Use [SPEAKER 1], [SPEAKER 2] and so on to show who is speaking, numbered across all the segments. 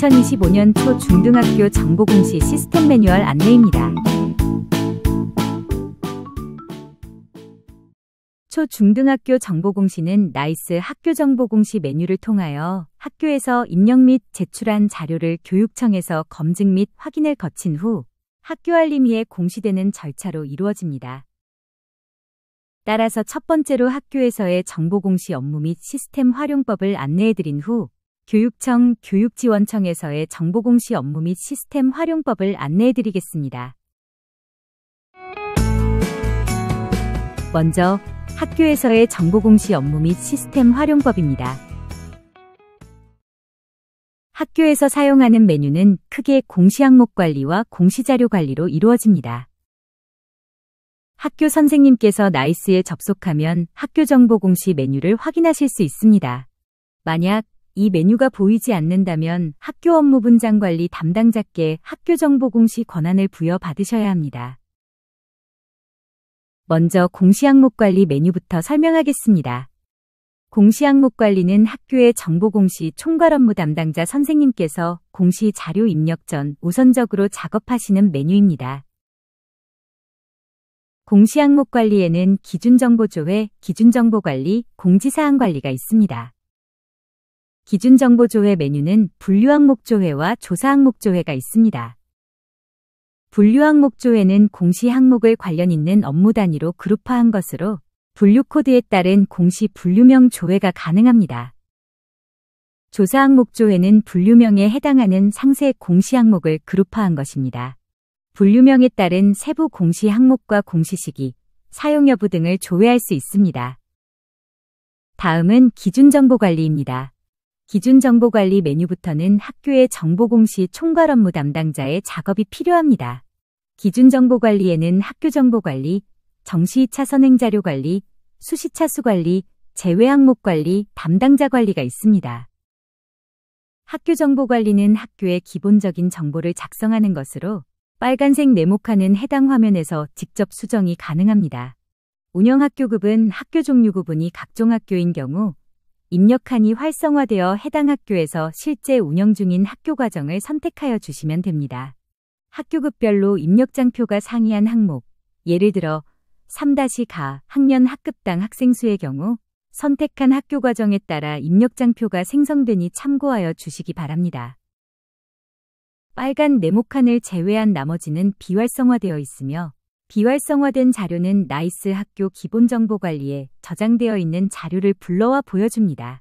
[SPEAKER 1] 2025년 초중등학교 정보공시 시스템 매뉴얼 안내입니다. 초중등학교 정보공시는 나이스 학교정보공시 매뉴를 통하여 학교에서 입력 및 제출한 자료를 교육청에서 검증 및 확인을 거친 후 학교 알림위에 공시되는 절차로 이루어집니다. 따라서 첫 번째로 학교에서의 정보공시 업무 및 시스템 활용법을 안내해드린 후 교육청, 교육지원청에서의 정보공시 업무 및 시스템 활용법을 안내해드리겠습니다. 먼저 학교에서의 정보공시 업무 및 시스템 활용법입니다. 학교에서 사용하는 메뉴는 크게 공시항목 관리와 공시자료 관리로 이루어집니다. 학교 선생님께서 나이스에 접속하면 학교정보공시 메뉴를 확인하실 수 있습니다. 만약 이 메뉴가 보이지 않는다면 학교업무분장관리 담당자께 학교정보공시 권한을 부여받으셔야 합니다. 먼저 공시항목관리 메뉴부터 설명하겠습니다. 공시항목관리는 학교의 정보공시 총괄업무 담당자 선생님께서 공시 자료 입력 전 우선적으로 작업하시는 메뉴입니다. 공시항목관리에는 기준정보조회, 기준정보관리, 공지사항관리가 있습니다. 기준정보조회 메뉴는 분류항목조회와 조사항목조회가 있습니다. 분류항목조회는 공시 항목을 관련 있는 업무 단위로 그룹화한 것으로 분류코드에 따른 공시 분류명 조회가 가능합니다. 조사항목조회는 분류명에 해당하는 상세 공시 항목을 그룹화한 것입니다. 분류명에 따른 세부 공시 항목과 공시 시기, 사용 여부 등을 조회할 수 있습니다. 다음은 기준정보관리입니다. 기준정보관리 메뉴부터는 학교의 정보공시 총괄 업무 담당자의 작업이 필요합니다. 기준정보관리에는 학교정보관리, 정시 2차 선행자료관리, 수시차수관리, 제외항목관리, 담당자 관리가 있습니다. 학교정보관리는 학교의 기본적인 정보를 작성하는 것으로 빨간색 네모칸은 해당 화면에서 직접 수정이 가능합니다. 운영학교급은 학교 종류 구분이 각종 학교인 경우 입력칸이 활성화되어 해당 학교에서 실제 운영 중인 학교 과정을 선택하여 주시면 됩니다. 학교급별로 입력장표가 상이한 항목, 예를 들어 3-가 학년 학급당 학생 수의 경우 선택한 학교 과정에 따라 입력장표가 생성되니 참고하여 주시기 바랍니다. 빨간 네모칸을 제외한 나머지는 비활성화되어 있으며 비활성화된 자료는 나이스 학교 기본정보관리에 저장되어 있는 자료를 불러와 보여줍니다.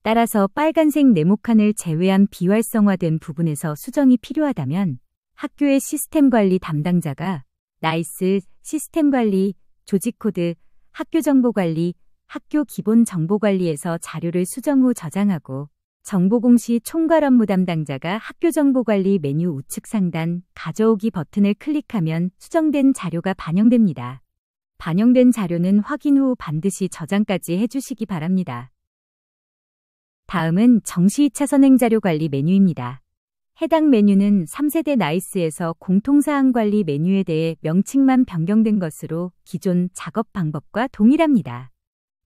[SPEAKER 1] 따라서 빨간색 네모칸을 제외한 비활성화된 부분에서 수정이 필요하다면 학교의 시스템관리 담당자가 나이스 시스템관리, 조직코드, 학교정보관리, 학교 기본정보관리에서 자료를 수정 후 저장하고 정보공시 총괄 업무 담당자가 학교정보관리 메뉴 우측 상단 가져오기 버튼을 클릭하면 수정된 자료가 반영됩니다. 반영된 자료는 확인 후 반드시 저장까지 해주시기 바랍니다. 다음은 정시 2차 선행자료 관리 메뉴입니다. 해당 메뉴는 3세대 나이스에서 공통사항 관리 메뉴에 대해 명칭만 변경된 것으로 기존 작업 방법과 동일합니다.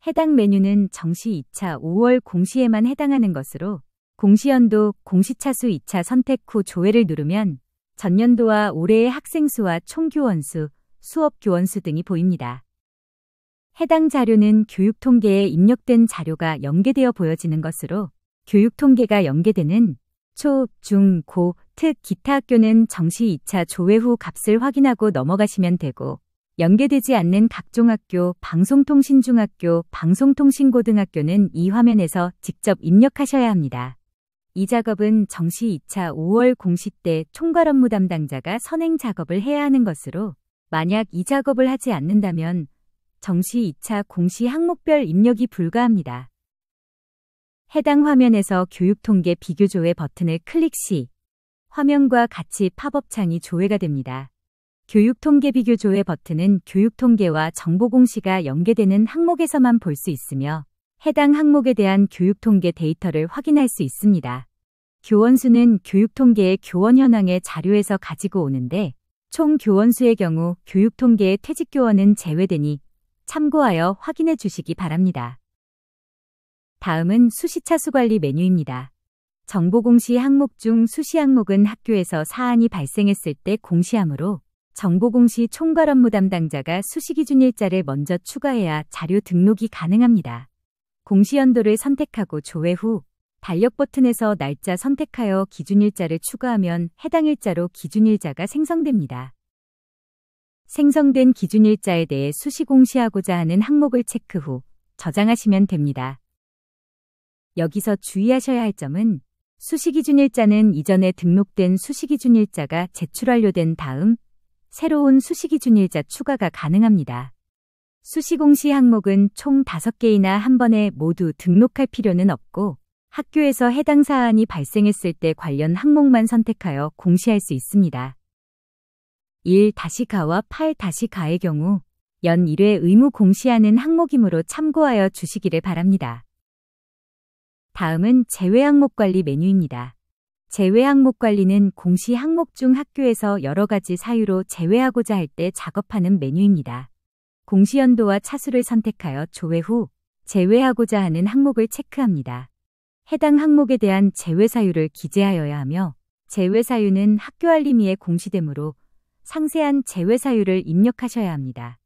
[SPEAKER 1] 해당 메뉴는 정시 2차 5월 공시에만 해당하는 것으로 공시연도 공시차수 2차 선택 후 조회를 누르면 전년도와 올해의 학생 수와 총 교원수, 수업 교원수 등이 보입니다. 해당 자료는 교육통계에 입력된 자료가 연계되어 보여지는 것으로 교육통계가 연계되는 초, 중, 고, 특, 기타 학교는 정시 2차 조회 후 값을 확인하고 넘어가시면 되고 연계되지 않는 각종 학교, 방송통신중학교, 방송통신고등학교는 이 화면에서 직접 입력하셔야 합니다. 이 작업은 정시 2차 5월 공시 때 총괄 업무 담당자가 선행 작업을 해야 하는 것으로 만약 이 작업을 하지 않는다면 정시 2차 공시 항목별 입력이 불가합니다. 해당 화면에서 교육통계 비교조회 버튼을 클릭 시 화면과 같이 팝업 창이 조회가 됩니다. 교육통계 비교조회 버튼은 교육통계와 정보공시가 연계되는 항목에서만 볼 수 있으며 해당 항목에 대한 교육통계 데이터를 확인할 수 있습니다. 교원수는 교육통계의 교원 현황의 자료에서 가지고 오는데 총 교원수의 경우 교육통계의 퇴직교원은 제외되니 참고하여 확인해 주시기 바랍니다. 다음은 수시차수관리 메뉴입니다. 정보공시 항목 중 수시 항목은 학교에서 사안이 발생했을 때 공시하므로 정보공시 총괄 업무 담당자가 수시기준일자를 먼저 추가해야 자료 등록이 가능합니다. 공시연도를 선택하고 조회 후 달력 버튼에서 날짜 선택하여 기준일자를 추가하면 해당 일자로 기준일자가 생성됩니다. 생성된 기준일자에 대해 수시 공시하고자 하는 항목을 체크 후 저장하시면 됩니다. 여기서 주의하셔야 할 점은 수시기준일자는 이전에 등록된 수시기준일자가 제출 완료된 다음 새로운 수시기준일자 추가가 가능합니다. 수시공시 항목은 총 5개이나 한 번에 모두 등록할 필요는 없고 학교에서 해당 사안이 발생했을 때 관련 항목만 선택하여 공시할 수 있습니다. 1-가와 8-가의 경우 연 1회 의무 공시하는 항목이므로 참고하여 주시기를 바랍니다. 다음은 제외 항목 관리 메뉴입니다. 제외 항목 관리는 공시 항목 중 학교에서 여러 가지 사유로 제외하고자 할 때 작업하는 메뉴입니다. 공시연도와 차수를 선택하여 조회 후 제외하고자 하는 항목을 체크합니다. 해당 항목에 대한 제외 사유를 기재하여야 하며 제외 사유는 학교 알림위에 공시되므로 상세한 제외 사유를 입력하셔야 합니다.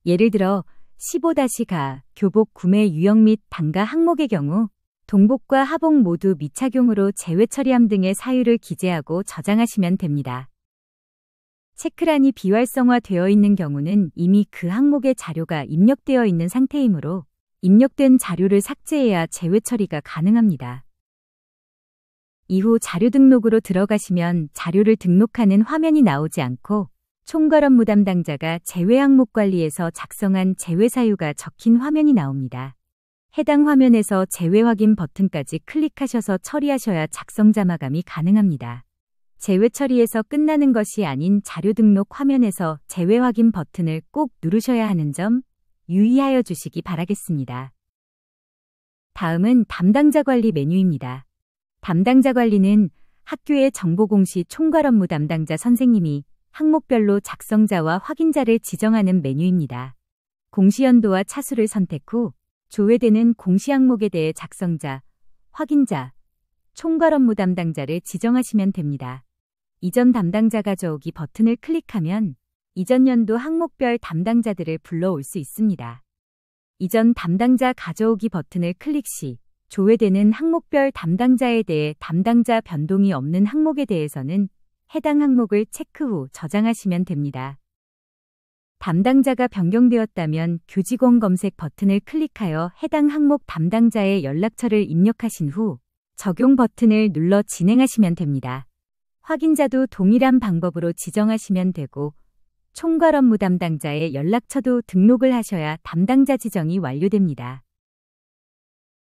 [SPEAKER 1] 예를 들어 15-가 교복 구매 유형 및 단가 항목의 경우 동복과 하복 모두 미착용으로 제외 처리함 등의 사유를 기재하고 저장하시면 됩니다. 체크란이 비활성화되어 있는 경우는 이미 그 항목의 자료가 입력되어 있는 상태이므로 입력된 자료를 삭제해야 제외 처리가 가능합니다. 이후 자료 등록으로 들어가시면 자료를 등록하는 화면이 나오지 않고 총괄 업무 담당자가 제외 항목 관리에서 작성한 제외 사유가 적힌 화면이 나옵니다. 해당 화면에서 제외 확인 버튼까지 클릭하셔서 처리하셔야 작성자 마감이 가능합니다. 제외 처리에서 끝나는 것이 아닌 자료 등록 화면에서 제외 확인 버튼을 꼭 누르셔야 하는 점 유의하여 주시기 바라겠습니다. 다음은 담당자 관리 메뉴입니다. 담당자 관리는 학교의 정보공시 총괄 업무 담당자 선생님이 항목별로 작성자와 확인자를 지정하는 메뉴입니다. 공시연도와 차수를 선택 후 조회되는 공시 항목에 대해 작성자, 확인자, 총괄 업무 담당자를 지정하시면 됩니다. 이전 담당자 가져오기 버튼을 클릭하면 이전 연도 항목별 담당자들을 불러올 수 있습니다. 이전 담당자 가져오기 버튼을 클릭 시 조회되는 항목별 담당자에 대해 담당자 변동이 없는 항목에 대해서는 해당 항목을 체크 후 저장하시면 됩니다. 담당자가 변경되었다면 교직원 검색 버튼을 클릭하여 해당 항목 담당자의 연락처를 입력하신 후 적용 버튼을 눌러 진행하시면 됩니다. 확인자도 동일한 방법으로 지정하시면 되고 총괄 업무 담당자의 연락처도 등록을 하셔야 담당자 지정이 완료됩니다.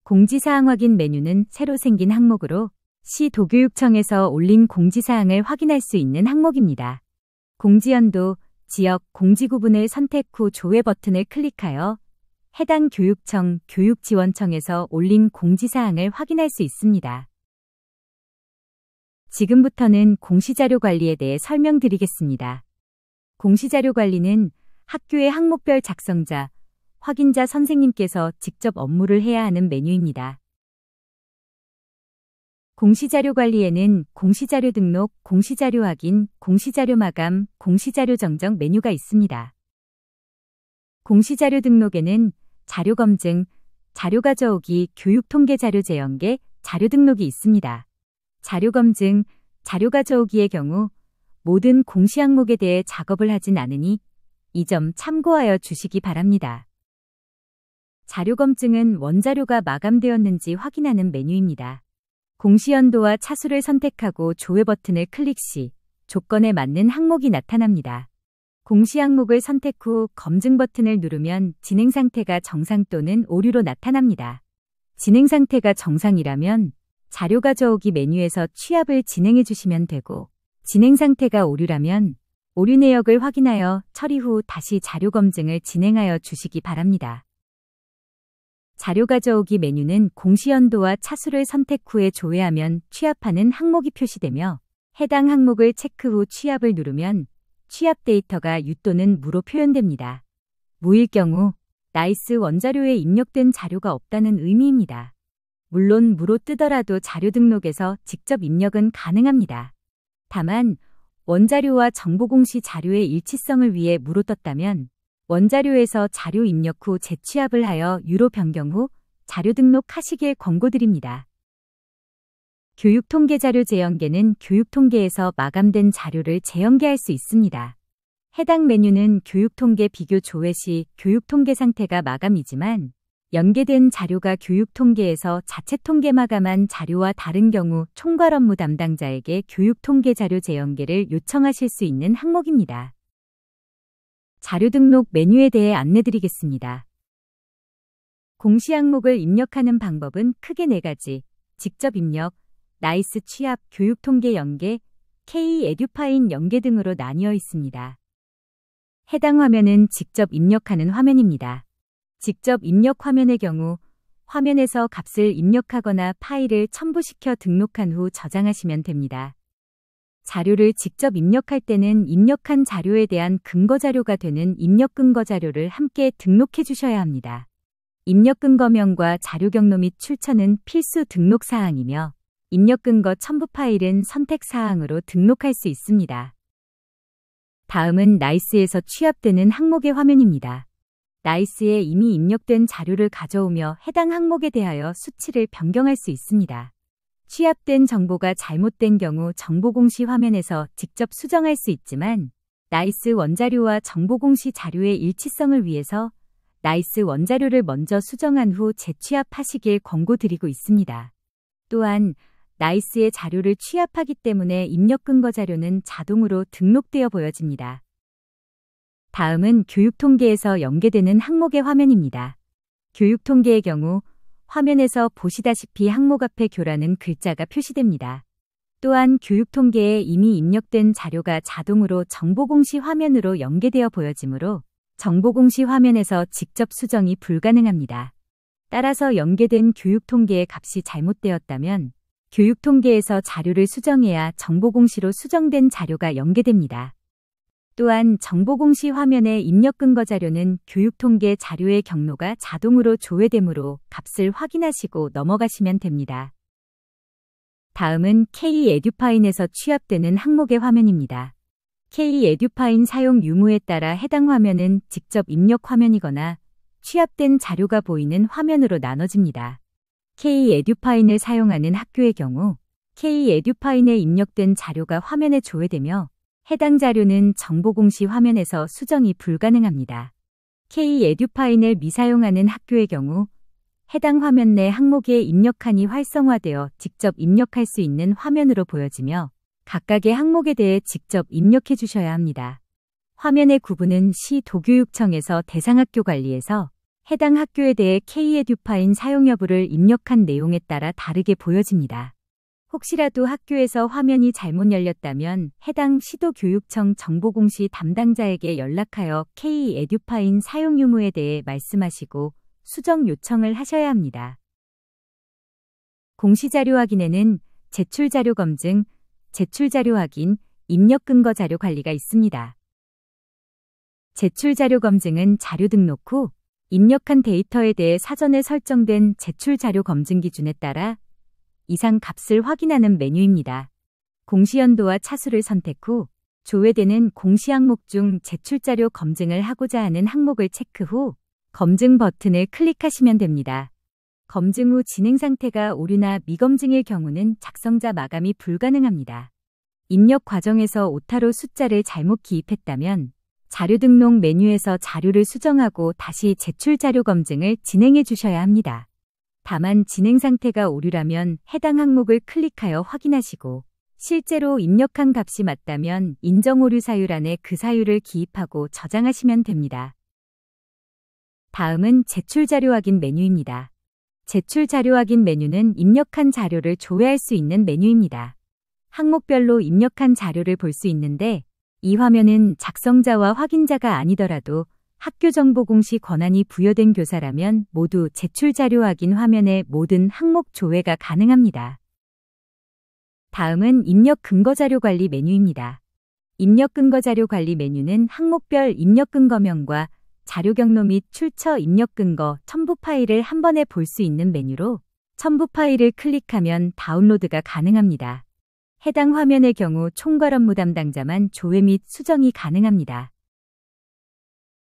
[SPEAKER 1] 공지사항 확인 메뉴는 새로 생긴 항목으로 시도교육청에서 올린 공지사항을 확인할 수 있는 항목입니다. 공지연도, 지역, 공지 구분을 선택 후 조회 버튼을 클릭하여 해당 교육청, 교육지원청에서 올린 공지사항을 확인할 수 있습니다. 지금부터는 공시자료 관리에 대해 설명드리겠습니다. 공시자료 관리는 학교의 항목별 작성자, 확인자 선생님께서 직접 업무를 해야 하는 메뉴입니다. 공시자료 관리에는 공시자료 등록, 공시자료 확인, 공시자료 마감, 공시자료 정정 메뉴가 있습니다. 공시자료 등록에는 자료 검증, 자료 가져오기, 교육 통계 자료 재연계, 자료 등록이 있습니다. 자료 검증, 자료 가져오기의 경우 모든 공시 항목에 대해 작업을 하진 않으니 이 점 참고하여 주시기 바랍니다. 자료 검증은 원자료가 마감되었는지 확인하는 메뉴입니다. 공시연도와 차수를 선택하고 조회 버튼을 클릭 시 조건에 맞는 항목이 나타납니다. 공시 항목을 선택 후 검증 버튼을 누르면 진행 상태가 정상 또는 오류로 나타납니다. 진행 상태가 정상이라면 자료 가져오기 메뉴에서 취합을 진행해 주시면 되고 진행 상태가 오류라면 오류 내역을 확인하여 처리 후 다시 자료 검증을 진행하여 주시기 바랍니다. 자료 가져오기 메뉴는 공시연도와 차수를 선택 후에 조회하면 취합하는 항목이 표시되며 해당 항목을 체크 후 취합을 누르면 취합 데이터가 유 또는 무로 표현됩니다. 무일 경우 나이스 원자료에 입력된 자료가 없다는 의미입니다. 물론 무로 뜨더라도 자료 등록에서 직접 입력은 가능합니다. 다만 원자료와 정보공시 자료의 일치성을 위해 무로 떴다면 원자료에서 자료 입력 후 재취합을 하여 유로 변경 후 자료 등록하시길 권고드립니다. 교육통계자료 재연계는 교육통계에서 마감된 자료를 재연계할 수 있습니다. 해당 메뉴는 교육통계 비교 조회 시 교육통계 상태가 마감이지만 연계된 자료가 교육통계에서 자체 통계 마감한 자료와 다른 경우 총괄 업무 담당자에게 교육통계 자료 재연계를 요청하실 수 있는 항목입니다. 자료 등록 메뉴에 대해 안내드리겠습니다. 공시 항목을 입력하는 방법은 크게 4가지, 직접 입력, 나이스 취합, 교육통계 연계, K-에듀파인 연계 등으로 나뉘어 있습니다. 해당 화면은 직접 입력하는 화면입니다. 직접 입력 화면의 경우 화면에서 값을 입력하거나 파일을 첨부시켜 등록한 후 저장하시면 됩니다. 자료를 직접 입력할 때는 입력한 자료에 대한 근거 자료가 되는 입력 근거 자료를 함께 등록해 주셔야 합니다. 입력 근거명과 자료 경로 및 출처는 필수 등록 사항이며 입력 근거 첨부 파일은 선택 사항으로 등록할 수 있습니다. 다음은 나이스에서 취합되는 항목의 화면입니다. 나이스에 이미 입력된 자료를 가져오며 해당 항목에 대하여 수치를 변경할 수 있습니다. 취합된 정보가 잘못된 경우 정보공시 화면에서 직접 수정할 수 있지만 나이스 원자료와 정보공시 자료의 일치성을 위해서 나이스 원자료를 먼저 수정한 후 재취합하시길 권고드리고 있습니다. 또한 나이스의 자료를 취합하기 때문에 입력 근거 자료는 자동으로 등록되어 보여집니다. 다음은 교육통계에서 연계되는 항목의 화면입니다. 교육통계의 경우 화면에서 보시다시피 항목 앞에 교라는 글자가 표시됩니다. 또한 교육통계에 이미 입력된 자료가 자동으로 정보공시 화면으로 연계되어 보여지므로 정보공시 화면에서 직접 수정이 불가능합니다. 따라서 연계된 교육통계의 값이 잘못되었다면 교육통계에서 자료를 수정해야 정보공시로 수정된 자료가 연계됩니다. 또한 정보공시 화면의 입력 근거 자료는 교육통계 자료의 경로가 자동으로 조회되므로 값을 확인하시고 넘어가시면 됩니다. 다음은 K-에듀파인에서 취합되는 항목의 화면입니다. K-에듀파인 사용 유무에 따라 해당 화면은 직접 입력 화면이거나 취합된 자료가 보이는 화면으로 나눠집니다. K-에듀파인을 사용하는 학교의 경우 K-에듀파인에 입력된 자료가 화면에 조회되며 해당 자료는 정보공시 화면에서 수정이 불가능합니다. K-에듀파인을 미사용하는 학교의 경우 해당 화면 내 항목에 입력한이 활성화되어 직접 입력할 수 있는 화면으로 보여지며 각각의 항목에 대해 직접 입력해 주셔야 합니다. 화면의 구분은 시 도교육청에서 대상학교 관리에서 해당 학교에 대해 K-에듀파인 사용 여부를 입력한 내용에 따라 다르게 보여집니다. 혹시라도 학교에서 화면이 잘못 열렸다면 해당 시도교육청 정보공시 담당자에게 연락하여 K-에듀파인 사용 유무에 대해 말씀하시고 수정 요청을 하셔야 합니다. 공시자료 확인에는 제출자료 검증, 제출자료 확인, 입력 근거 자료 관리가 있습니다. 제출자료 검증은 자료 등록 후 입력한 데이터에 대해 사전에 설정된 제출자료 검증 기준에 따라 이상 값을 확인하는 메뉴입니다. 공시연도와 차수를 선택 후 조회되는 공시 항목 중 제출자료 검증을 하고자 하는 항목을 체크 후 검증 버튼을 클릭하시면 됩니다. 검증 후 진행 상태가 오류나 미검증일 경우는 작성자 마감이 불가능합니다. 입력 과정에서 오타로 숫자를 잘못 기입했다면 자료 등록 메뉴에서 자료를 수정하고 다시 제출자료 검증을 진행해 주셔야 합니다. 다만 진행 상태가 오류라면 해당 항목을 클릭하여 확인하시고 실제로 입력한 값이 맞다면 인정 오류 사유란에 그 사유를 기입하고 저장하시면 됩니다. 다음은 제출 자료 확인 메뉴입니다. 제출 자료 확인 메뉴는 입력한 자료를 조회할 수 있는 메뉴입니다. 항목별로 입력한 자료를 볼 수 있는데 이 화면은 작성자와 확인자가 아니더라도 학교 정보 공시 권한이 부여된 교사라면 모두 제출 자료 확인 화면의 모든 항목 조회가 가능합니다. 다음은 입력 근거 자료 관리 메뉴입니다. 입력 근거 자료 관리 메뉴는 항목별 입력 근거명과 자료 경로 및 출처 입력 근거 첨부 파일을 한 번에 볼 수 있는 메뉴로 첨부 파일을 클릭하면 다운로드가 가능합니다. 해당 화면의 경우 총괄 업무 담당자만 조회 및 수정이 가능합니다.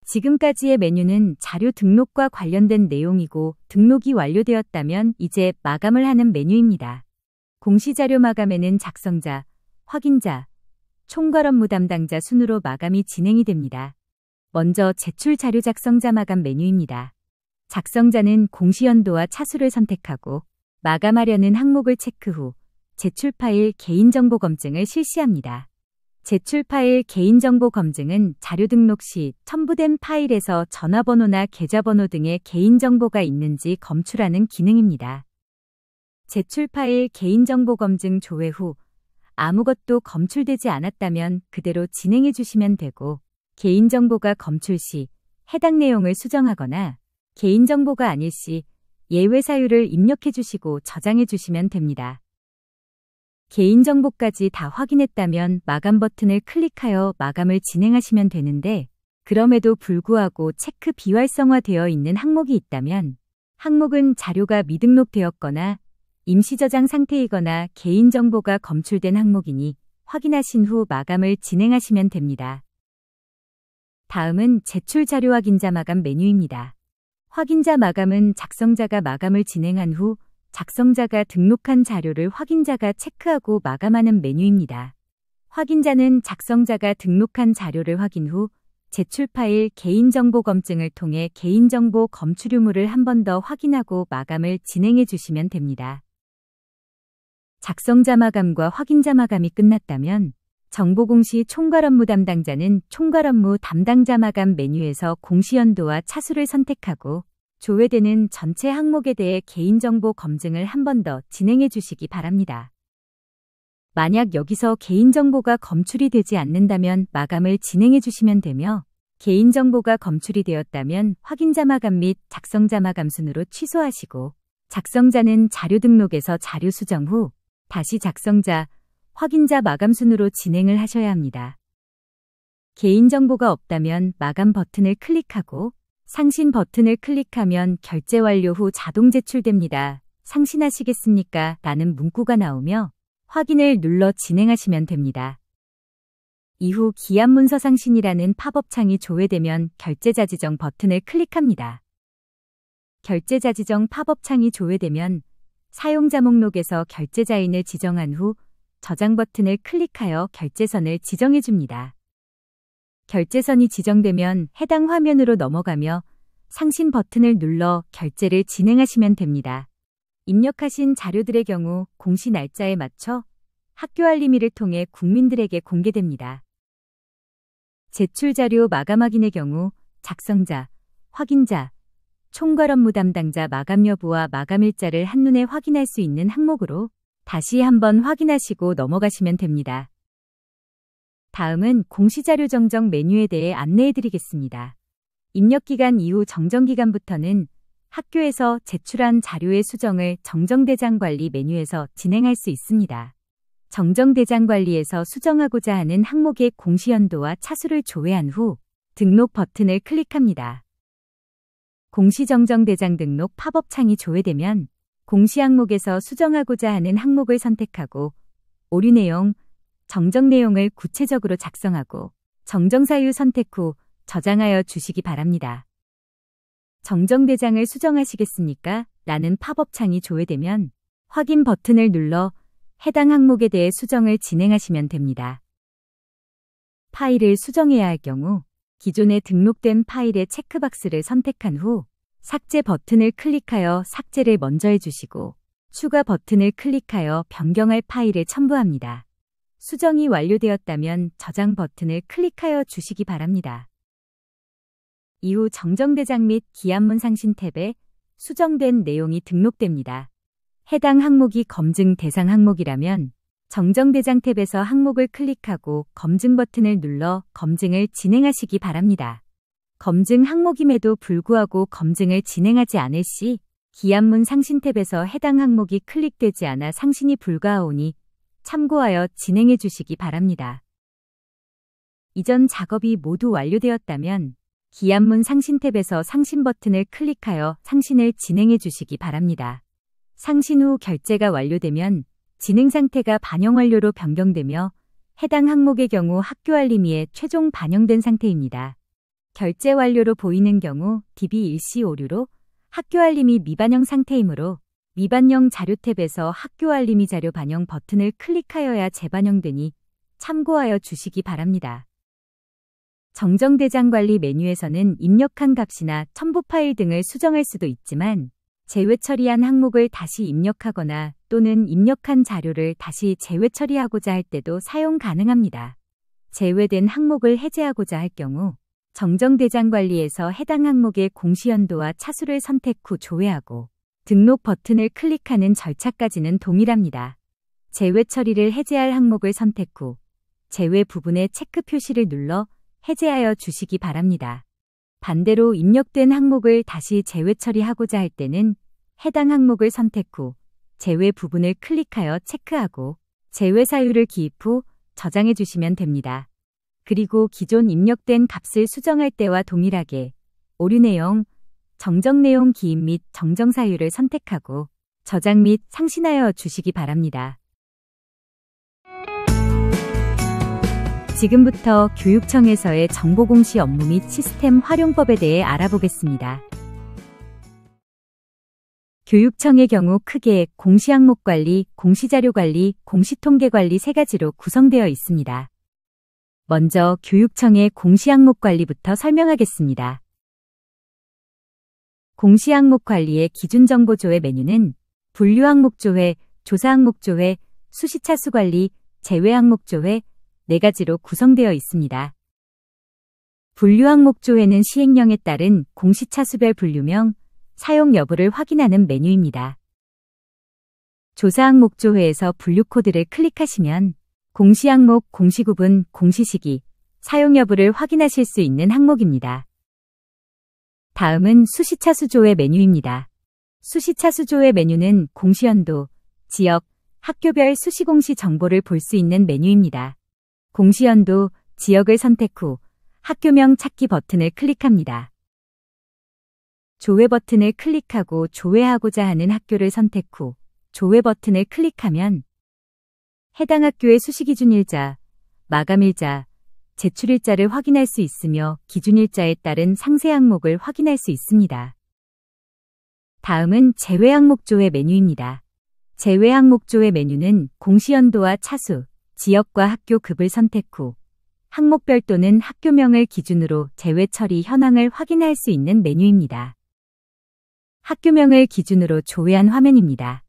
[SPEAKER 1] 지금까지의 메뉴는 자료 등록과 관련된 내용이고 등록이 완료되었다면 이제 마감을 하는 메뉴입니다. 공시자료 마감에는 작성자, 확인자, 총괄 업무 담당자 순으로 마감이 진행이 됩니다. 먼저 제출 자료 작성자 마감 메뉴입니다. 작성자는 공시연도와 차수를 선택하고 마감하려는 항목을 체크 후 제출 파일 개인정보 검증을 실시합니다. 제출 파일 개인정보 검증은 자료 등록 시 첨부된 파일에서 전화번호나 계좌번호 등의 개인정보가 있는지 검출하는 기능입니다. 제출 파일 개인정보 검증 조회 후 아무것도 검출되지 않았다면 그대로 진행해 주시면 되고, 개인정보가 검출 시 해당 내용을 수정하거나 개인정보가 아닐 시 예외 사유를 입력해 주시고 저장해 주시면 됩니다. 개인정보까지 다 확인했다면 마감 버튼을 클릭하여 마감을 진행하시면 되는데, 그럼에도 불구하고 체크 비활성화되어 있는 항목이 있다면 항목은 자료가 미등록되었거나 임시 저장 상태이거나 개인정보가 검출된 항목이니 확인하신 후 마감을 진행하시면 됩니다. 다음은 제출 자료 확인자 마감 메뉴입니다. 확인자 마감은 작성자가 마감을 진행한 후 작성자가 등록한 자료를 확인자가 체크하고 마감하는 메뉴입니다. 확인자는 작성자가 등록한 자료를 확인 후 제출 파일 개인정보 검증을 통해 개인정보 검출 유무를 한 번 더 확인하고 마감을 진행해 주시면 됩니다. 작성자 마감과 확인자 마감이 끝났다면 정보공시 총괄 업무 담당자는 총괄 업무 담당자 마감 메뉴에서 공시연도와 차수를 선택하고 조회되는 전체 항목에 대해 개인정보 검증을 한 번 더 진행해 주시기 바랍니다. 만약 여기서 개인정보가 검출이 되지 않는다면 마감을 진행해 주시면 되며, 개인정보가 검출이 되었다면 확인자 마감 및 작성자 마감 순으로 취소하시고, 작성자는 자료 등록에서 자료 수정 후 다시 작성자, 확인자 마감 순으로 진행을 하셔야 합니다. 개인정보가 없다면 마감 버튼을 클릭하고 상신 버튼을 클릭하면 결제 완료 후 자동 제출됩니다. 상신하시겠습니까? 라는 문구가 나오며 확인을 눌러 진행하시면 됩니다. 이후 기한문서 상신이라는 팝업 창이 조회되면 결제자 지정 버튼을 클릭합니다. 결제자 지정 팝업 창이 조회되면 사용자 목록에서 결제자인을 지정한 후 저장 버튼을 클릭하여 결제선을 지정해 줍니다. 결제선이 지정되면 해당 화면으로 넘어가며 상신 버튼을 눌러 결제를 진행하시면 됩니다. 입력하신 자료들의 경우 공시 날짜에 맞춰 학교 알림이를 통해 국민들에게 공개됩니다. 제출 자료 마감 확인의 경우 작성자, 확인자, 총괄 업무 담당자 마감 여부와 마감 일자를 한눈에 확인할 수 있는 항목으로 다시 한번 확인하시고 넘어가시면 됩니다. 다음은 공시자료 정정 메뉴에 대해 안내해 드리겠습니다. 입력기간 이후 정정기간부터는 학교에서 제출한 자료의 수정을 정정대장 관리 메뉴에서 진행할 수 있습니다. 정정대장 관리에서 수정하고자 하는 항목의 공시연도와 차수를 조회한 후 등록 버튼을 클릭합니다. 공시정정대장 등록 팝업 창이 조회되면 공시 항목에서 수정하고자 하는 항목을 선택하고 오류 내용, 정정 내용을 구체적으로 작성하고 정정사유 선택 후 저장하여 주시기 바랍니다. 정정대장을 수정하시겠습니까? 라는 팝업 창이 조회되면 확인 버튼을 눌러 해당 항목에 대해 수정을 진행하시면 됩니다. 파일을 수정해야 할 경우 기존에 등록된 파일의 체크박스를 선택한 후 삭제 버튼을 클릭하여 삭제를 먼저 해주시고 추가 버튼을 클릭하여 변경할 파일을 첨부합니다. 수정이 완료되었다면 저장 버튼을 클릭하여 주시기 바랍니다. 이후 정정대장 및 기한문 상신 탭에 수정된 내용이 등록됩니다. 해당 항목이 검증 대상 항목이라면 정정대장 탭에서 항목을 클릭하고 검증 버튼을 눌러 검증을 진행하시기 바랍니다. 검증 항목임에도 불구하고 검증을 진행하지 않을 시 기한문 상신 탭에서 해당 항목이 클릭되지 않아 상신이 불가하오니 참고하여 진행해 주시기 바랍니다. 이전 작업이 모두 완료되었다면 기한문 상신 탭에서 상신 버튼을 클릭하여 상신을 진행해 주시기 바랍니다. 상신 후 결제가 완료되면 진행 상태가 반영 완료로 변경되며 해당 항목의 경우 학교 알림이에 최종 반영된 상태입니다. 결제 완료로 보이는 경우 DB 일시 오류로 학교 알림이 미반영 상태이므로 미반영 자료 탭에서 학교 알림이 자료 반영 버튼을 클릭하여야 재반영되니 참고하여 주시기 바랍니다. 정정대장 관리 메뉴에서는 입력한 값이나 첨부 파일 등을 수정할 수도 있지만 제외 처리한 항목을 다시 입력하거나 또는 입력한 자료를 다시 제외 처리하고자 할 때도 사용 가능합니다. 제외된 항목을 해제하고자 할 경우 정정대장 관리에서 해당 항목의 공시연도와 차수를 선택 후 조회하고 등록 버튼을 클릭하는 절차까지는 동일합니다. 제외 처리를 해제할 항목을 선택 후 제외 부분에 체크 표시를 눌러 해제하여 주시기 바랍니다. 반대로 입력된 항목을 다시 제외 처리하고자 할 때는 해당 항목을 선택 후 제외 부분을 클릭하여 체크하고 제외 사유를 기입 후 저장해 주시면 됩니다. 그리고 기존 입력된 값을 수정할 때와 동일하게 오류 내용, 정정 내용 기입 및 정정 사유를 선택하고 저장 및 상신하여 주시기 바랍니다. 지금부터 교육청에서의 정보공시 업무 및 시스템 활용법에 대해 알아보겠습니다. 교육청의 경우 크게 공시항목 관리, 공시자료 관리, 공시통계 관리 세 가지로 구성되어 있습니다. 먼저 교육청의 공시항목 관리부터 설명하겠습니다. 공시항목 관리의 기준정보조회 메뉴는 분류항목조회, 조사항목조회, 수시차수관리, 제외항목조회, 4가지로 구성되어 있습니다. 분류항목조회는 시행령에 따른 공시차수별 분류명, 사용 여부를 확인하는 메뉴입니다. 조사항목조회에서 분류코드를 클릭하시면 공시항목, 공시구분, 공시시기, 사용 여부를 확인하실 수 있는 항목입니다. 다음은 수시차수조회 메뉴입니다. 수시차수조회 메뉴는 공시연도, 지역, 학교별 수시공시 정보를 볼 수 있는 메뉴입니다. 공시연도, 지역을 선택 후 학교명 찾기 버튼을 클릭합니다. 조회 버튼을 클릭하고 조회하고자 하는 학교를 선택 후 조회 버튼을 클릭하면 해당 학교의 수시기준일자, 마감일자, 제출일자를 확인할 수 있으며 기준일자에 따른 상세 항목을 확인할 수 있습니다. 다음은 제외항목조회 메뉴입니다. 제외항목조회 메뉴는 공시연도와 차수, 지역과 학교 급을 선택 후 항목별 또는 학교명을 기준으로 제외 처리 현황을 확인할 수 있는 메뉴입니다. 학교명을 기준으로 조회한 화면입니다.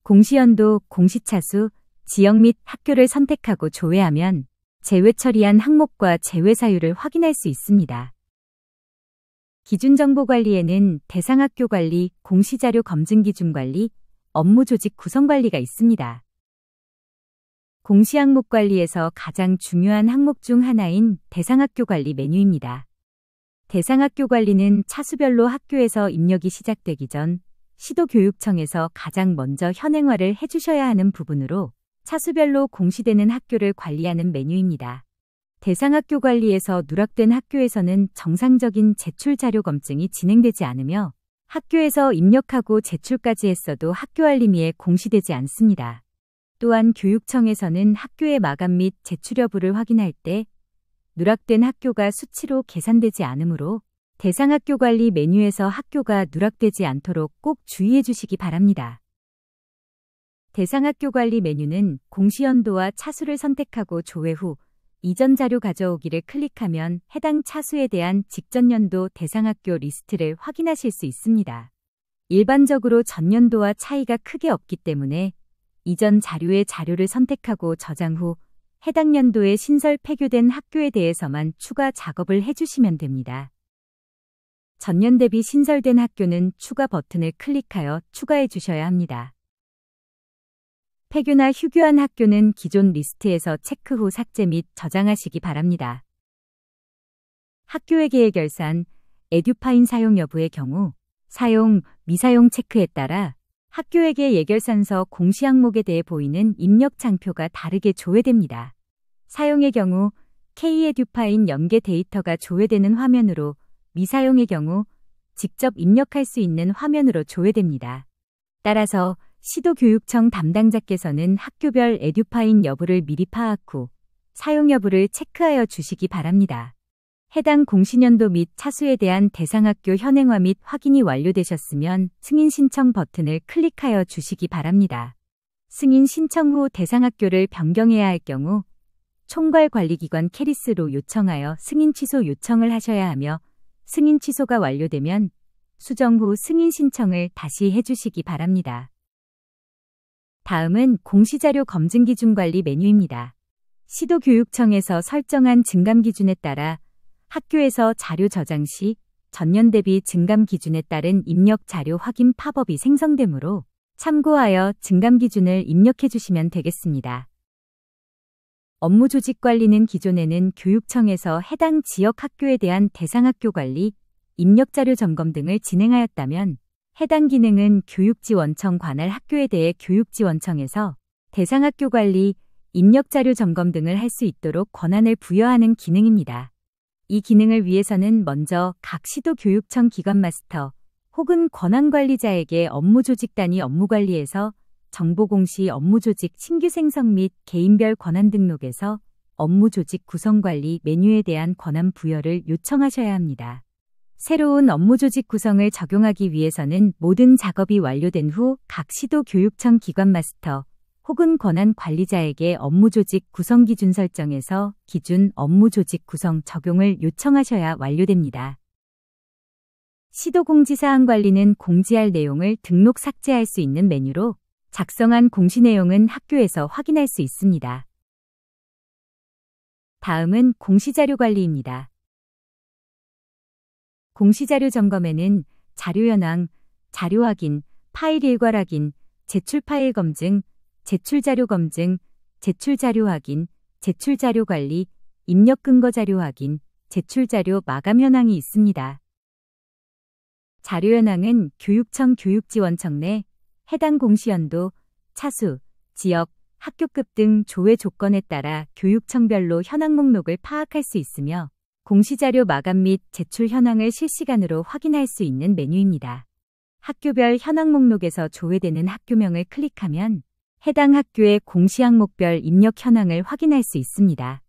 [SPEAKER 1] 공시연도, 공시차수, 지역 및 학교를 선택하고 조회하면 제외 처리한 항목과 제외 사유를 확인할 수 있습니다. 기준정보관리에는 대상학교 관리, 공시자료 검증기준 관리, 업무조직 구성 관리가 있습니다. 공시항목 관리에서 가장 중요한 항목 중 하나인 대상학교 관리 메뉴입니다. 대상학교 관리는 차수별로 학교에서 입력이 시작되기 전 시도교육청에서 가장 먼저 현행화를 해주셔야 하는 부분으로 차수별로 공시되는 학교를 관리하는 메뉴입니다. 대상학교 관리에서 누락된 학교에서는 정상적인 제출 자료 검증이 진행되지 않으며 학교에서 입력하고 제출까지 했어도 학교 알림이에 공시되지 않습니다. 또한 교육청에서는 학교의 마감 및 제출 여부를 확인할 때 누락된 학교가 수치로 계산되지 않으므로 대상학교 관리 메뉴에서 학교가 누락되지 않도록 꼭 주의해 주시기 바랍니다. 대상학교 관리 메뉴는 공시연도와 차수를 선택하고 조회 후 이전 자료 가져오기를 클릭하면 해당 차수에 대한 직전 연도 대상학교 리스트를 확인하실 수 있습니다. 일반적으로 전년도와 차이가 크게 없기 때문에 이전 자료의 자료를 선택하고 저장 후 해당 연도에 신설 폐교된 학교에 대해서만 추가 작업을 해주시면 됩니다. 전년 대비 신설된 학교는 추가 버튼을 클릭하여 추가해 주셔야 합니다. 폐교나 휴교한 학교는 기존 리스트에서 체크 후 삭제 및 저장하시기 바랍니다. 학교회계의 결산, 에듀파인 사용 여부의 경우 사용, 미사용 체크에 따라 학교회계 예결산서 공시항목에 대해 보이는 입력 장표가 다르게 조회됩니다. 사용의 경우 K-에듀파인 연계 데이터가 조회되는 화면으로 미사용의 경우 직접 입력할 수 있는 화면으로 조회됩니다. 따라서 시도교육청 담당자께서는 학교별 에듀파인 여부를 미리 파악 후 사용 여부를 체크하여 주시기 바랍니다. 해당 공시년도 및 차수에 대한 대상학교 현행화 및 확인이 완료되셨으면 승인 신청 버튼을 클릭하여 주시기 바랍니다. 승인 신청 후 대상학교를 변경해야 할 경우 총괄관리기관 캐리스로 요청하여 승인 취소 요청을 하셔야 하며 승인 취소가 완료되면 수정 후 승인 신청을 다시 해주시기 바랍니다. 다음은 공시자료 검증 기준 관리 메뉴입니다. 시도교육청에서 설정한 증감 기준에 따라 학교에서 자료 저장 시 전년 대비 증감 기준에 따른 입력 자료 확인 팝업이 생성되므로 참고하여 증감 기준을 입력해 주시면 되겠습니다. 업무 조직 관리는 기존에는 교육청에서 해당 지역 학교에 대한 대상학교 관리, 입력 자료 점검 등을 진행하였다면 해당 기능은 교육지원청 관할 학교에 대해 교육지원청에서 대상학교 관리, 입력 자료 점검 등을 할 수 있도록 권한을 부여하는 기능입니다. 이 기능을 위해서는 먼저 각 시도교육청 기관마스터 혹은 권한관리자에게 업무조직 단위 업무관리에서 정보공시 업무조직 신규 생성 및 개인별 권한 등록에서 업무조직 구성관리 메뉴에 대한 권한 부여를 요청하셔야 합니다. 새로운 업무조직 구성을 적용하기 위해서는 모든 작업이 완료된 후 각 시도교육청 기관마스터 혹은 권한관리자에게 업무조직 구성 기준 설정에서 기준 업무조직 구성 적용을 요청하셔야 완료됩니다. 시도공지사항 관리는 공지할 내용을 등록 삭제할 수 있는 메뉴로 작성한 공시 내용은 학교에서 확인할 수 있습니다. 다음은 공시자료 관리입니다. 공시자료 점검에는 자료 현황, 자료 확인, 파일 일괄 확인, 제출 파일 검증, 제출 자료 검증, 제출 자료 확인, 제출 자료 관리, 입력 근거 자료 확인, 제출 자료 마감 현황이 있습니다. 자료 현황은 교육청 교육지원청 내 해당 공시연도, 차수, 지역, 학교급 등 조회 조건에 따라 교육청별로 현황 목록을 파악할 수 있으며 공시자료 마감 및 제출 현황을 실시간으로 확인할 수 있는 메뉴입니다. 학교별 현황 목록에서 조회되는 학교명을 클릭하면 해당 학교의 공시 항목별 입력 현황을 확인할 수 있습니다.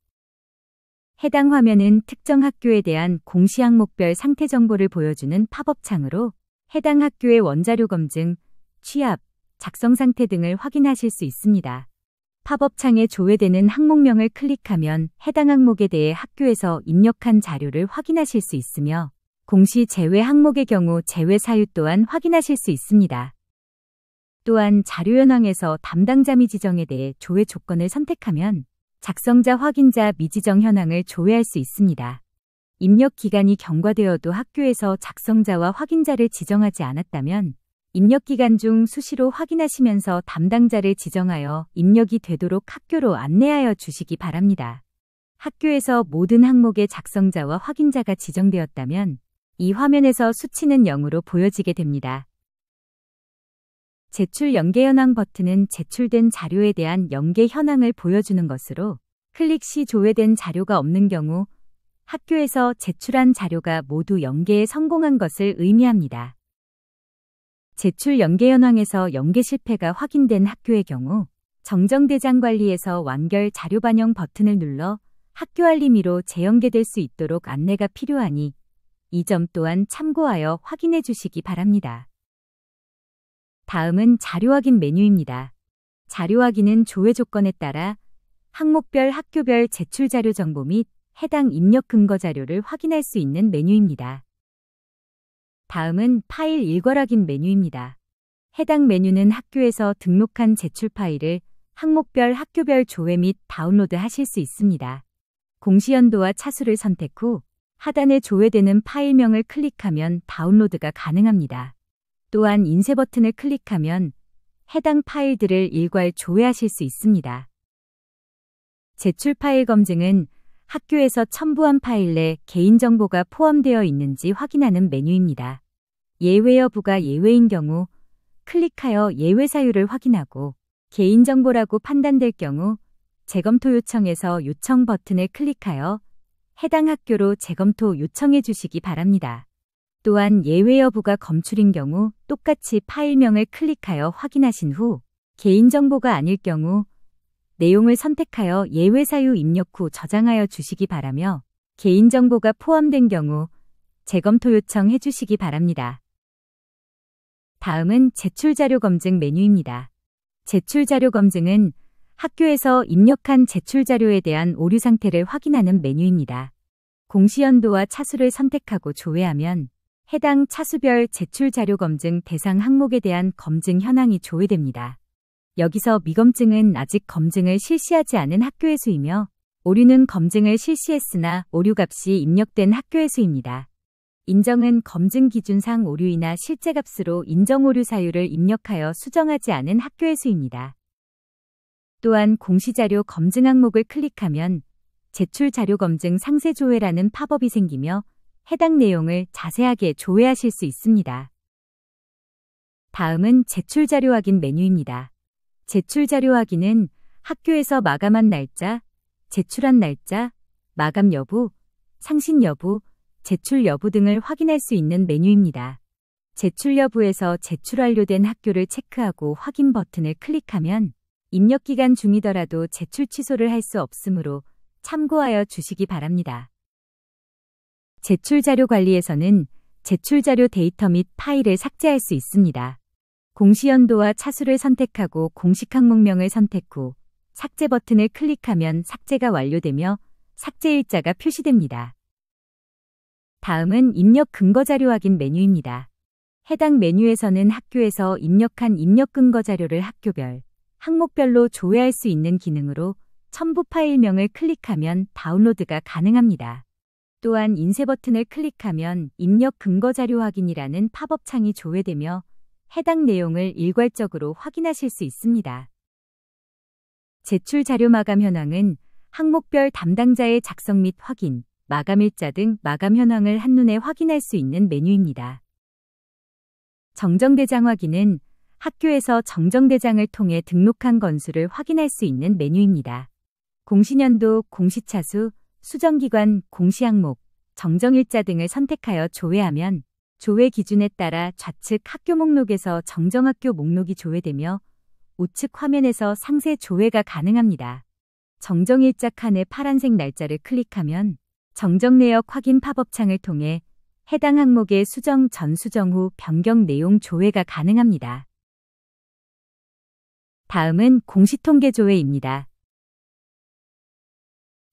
[SPEAKER 1] 해당 화면은 특정 학교에 대한 공시 항목별 상태 정보를 보여주는 팝업 창으로 해당 학교의 원자료 검증, 취합, 작성 상태 등을 확인하실 수 있습니다. 팝업 창에 조회되는 항목명을 클릭하면 해당 항목에 대해 학교에서 입력한 자료를 확인하실 수 있으며 공시 제외 항목의 경우 제외 사유 또한 확인하실 수 있습니다. 또한 자료 현황에서 담당자 미지정에 대해 조회 조건을 선택하면 작성자 확인자 미지정 현황을 조회할 수 있습니다. 입력 기간이 경과되어도 학교에서 작성자와 확인자를 지정하지 않았다면 입력 기간 중 수시로 확인하시면서 담당자를 지정하여 입력이 되도록 학교로 안내하여 주시기 바랍니다. 학교에서 모든 항목의 작성자와 확인자가 지정되었다면 이 화면에서 수치는 0으로 보여지게 됩니다. 제출 연계 현황 버튼은 제출된 자료에 대한 연계 현황을 보여주는 것으로 클릭 시 조회된 자료가 없는 경우 학교에서 제출한 자료가 모두 연계에 성공한 것을 의미합니다. 제출 연계 현황에서 연계 실패가 확인된 학교의 경우 정정대장 관리에서 완결 자료 반영 버튼을 눌러 학교 알림이로 재연계될 수 있도록 안내가 필요하니 이 점 또한 참고하여 확인해 주시기 바랍니다. 다음은 자료 확인 메뉴입니다. 자료 확인은 조회 조건에 따라 항목별 학교별 제출 자료 정보 및 해당 입력 근거 자료를 확인할 수 있는 메뉴입니다. 다음은 파일 일괄 확인 메뉴입니다. 해당 메뉴는 학교에서 등록한 제출 파일을 항목별 학교별 조회 및 다운로드 하실 수 있습니다. 공시연도와 차수를 선택 후 하단에 조회되는 파일명을 클릭하면 다운로드가 가능합니다. 또한 인쇄 버튼을 클릭하면 해당 파일들을 일괄 조회하실 수 있습니다. 제출 파일 검증은 학교에서 첨부한 파일 내 개인정보가 포함되어 있는지 확인하는 메뉴입니다. 예외 여부가 예외인 경우 클릭하여 예외 사유를 확인하고 개인정보라고 판단될 경우 재검토 요청에서 요청 버튼을 클릭하여 해당 학교로 재검토 요청해 주시기 바랍니다. 또한 예외 여부가 검출인 경우 똑같이 파일명을 클릭하여 확인하신 후 개인정보가 아닐 경우 내용을 선택하여 예외 사유 입력 후 저장하여 주시기 바라며 개인정보가 포함된 경우 재검토 요청해 주시기 바랍니다. 다음은 제출자료 검증 메뉴입니다. 제출자료 검증은 학교에서 입력한 제출자료에 대한 오류 상태를 확인하는 메뉴입니다. 공시연도와 차수를 선택하고 조회하면 해당 차수별 제출자료 검증 대상 항목에 대한 검증 현황이 조회됩니다. 여기서 미검증은 아직 검증을 실시하지 않은 학교의 수이며 오류는 검증을 실시했으나 오류값이 입력된 학교의 수입니다. 인정은 검증 기준상 오류이나 실제값으로 인정오류 사유를 입력하여 수정하지 않은 학교의 수입니다. 또한 공시자료 검증 항목을 클릭하면 제출자료 검증 상세 조회라는 팝업이 생기며 해당 내용을 자세하게 조회하실 수 있습니다. 다음은 제출자료 확인 메뉴입니다. 제출자료 확인은 학교에서 마감한 날짜, 제출한 날짜, 마감 여부, 상신 여부, 제출 여부 등을 확인할 수 있는 메뉴입니다. 제출 여부에서 제출 완료된 학교를 체크하고 확인 버튼을 클릭하면 입력 기간 중이더라도 제출 취소를 할 수 없으므로 참고하여 주시기 바랍니다. 제출 자료 관리에서는 제출 자료 데이터 및 파일을 삭제할 수 있습니다. 공시연도와 차수를 선택하고 공식 항목명을 선택 후 삭제 버튼을 클릭하면 삭제가 완료되며 삭제 일자가 표시됩니다. 다음은 입력 근거 자료 확인 메뉴입니다. 해당 메뉴에서는 학교에서 입력한 입력 근거 자료를 학교별, 항목별로 조회할 수 있는 기능으로 첨부 파일명을 클릭하면 다운로드가 가능합니다. 또한 인쇄 버튼을 클릭하면 입력 근거 자료 확인이라는 팝업 창이 조회되며 해당 내용을 일괄적으로 확인하실 수 있습니다. 제출 자료 마감 현황은 항목별 담당자의 작성 및 확인, 마감일자 등 마감 현황을 한눈에 확인할 수 있는 메뉴입니다. 정정대장 확인은 학교에서 정정대장을 통해 등록한 건수를 확인할 수 있는 메뉴입니다. 공시년도, 공시차수, 수정기관, 공시항목, 정정일자 등을 선택하여 조회하면 조회 기준에 따라 좌측 학교 목록에서 정정학교 목록이 조회되며 우측 화면에서 상세 조회가 가능합니다. 정정일자 칸의 파란색 날짜를 클릭하면 정정내역 확인 팝업 창을 통해 해당 항목의 수정 전 수정 후 변경 내용 조회가 가능합니다. 다음은 공시통계 조회입니다.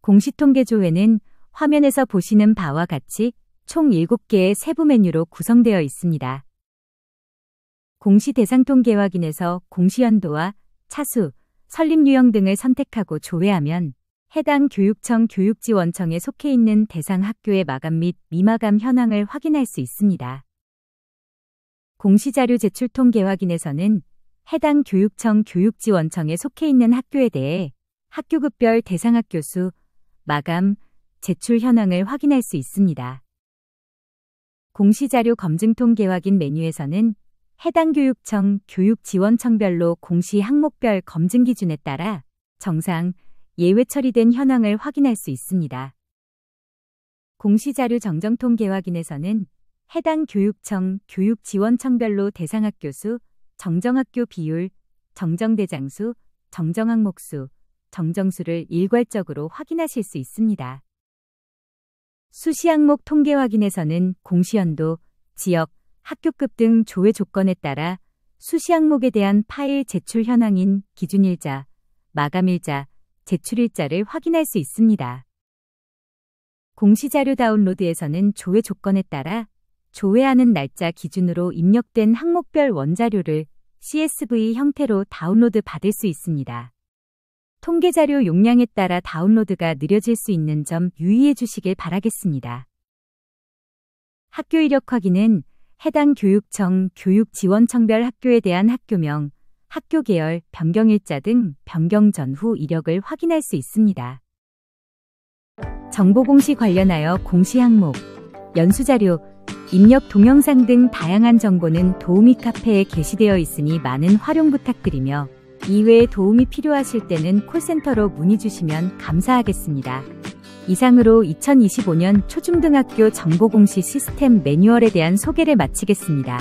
[SPEAKER 1] 공시통계 조회는 화면에서 보시는 바와 같이 총 7개의 세부 메뉴로 구성되어 있습니다. 공시 대상 통계 확인에서 공시연도와 차수, 설립 유형 등을 선택하고 조회하면 해당 교육청 교육지원청에 속해 있는 대상 학교의 마감 및 미마감 현황을 확인할 수 있습니다. 공시자료 제출 통계 확인에서는 해당 교육청 교육지원청에 속해 있는 학교에 대해 학교급별 대상 학교 수, 마감, 제출 현황을 확인할 수 있습니다. 공시자료 검증 통계 확인 메뉴에서는 해당 교육청 교육지원청별로 공시 항목별 검증 기준에 따라 정상, 예외 처리된 현황을 확인할 수 있습니다. 공시자료 정정 통계 확인에서는 해당 교육청 교육지원청별로 대상 학교 수, 정정학교 비율, 정정대장 수, 정정항목 수, 정정수를 일괄적으로 확인하실 수 있습니다. 수시항목 통계 확인에서는 공시연도, 지역, 학교급 등 조회 조건에 따라 수시항목에 대한 파일 제출 현황인 기준일자, 마감일자, 제출일자를 확인할 수 있습니다. 공시자료 다운로드에서는 조회 조건에 따라 조회하는 날짜 기준으로 입력된 항목별 원자료를 CSV 형태로 다운로드 받을 수 있습니다. 통계자료 용량에 따라 다운로드가 느려질 수 있는 점 유의해 주시길 바라겠습니다. 학교 이력 확인은 해당 교육청 교육지원청별 학교에 대한 학교명, 학교 계열, 변경일자 등 변경 전후 이력을 확인할 수 있습니다. 정보공시 관련하여 공시 항목, 연수자료, 입력 동영상 등 다양한 정보는 도우미 카페에 게시되어 있으니 많은 활용 부탁드리며 이외에 도움이 필요하실 때는 콜센터로 문의 주시면 감사하겠습니다. 이상으로 2025년 초중등학교 정보공시 시스템 매뉴얼에 대한 소개를 마치겠습니다.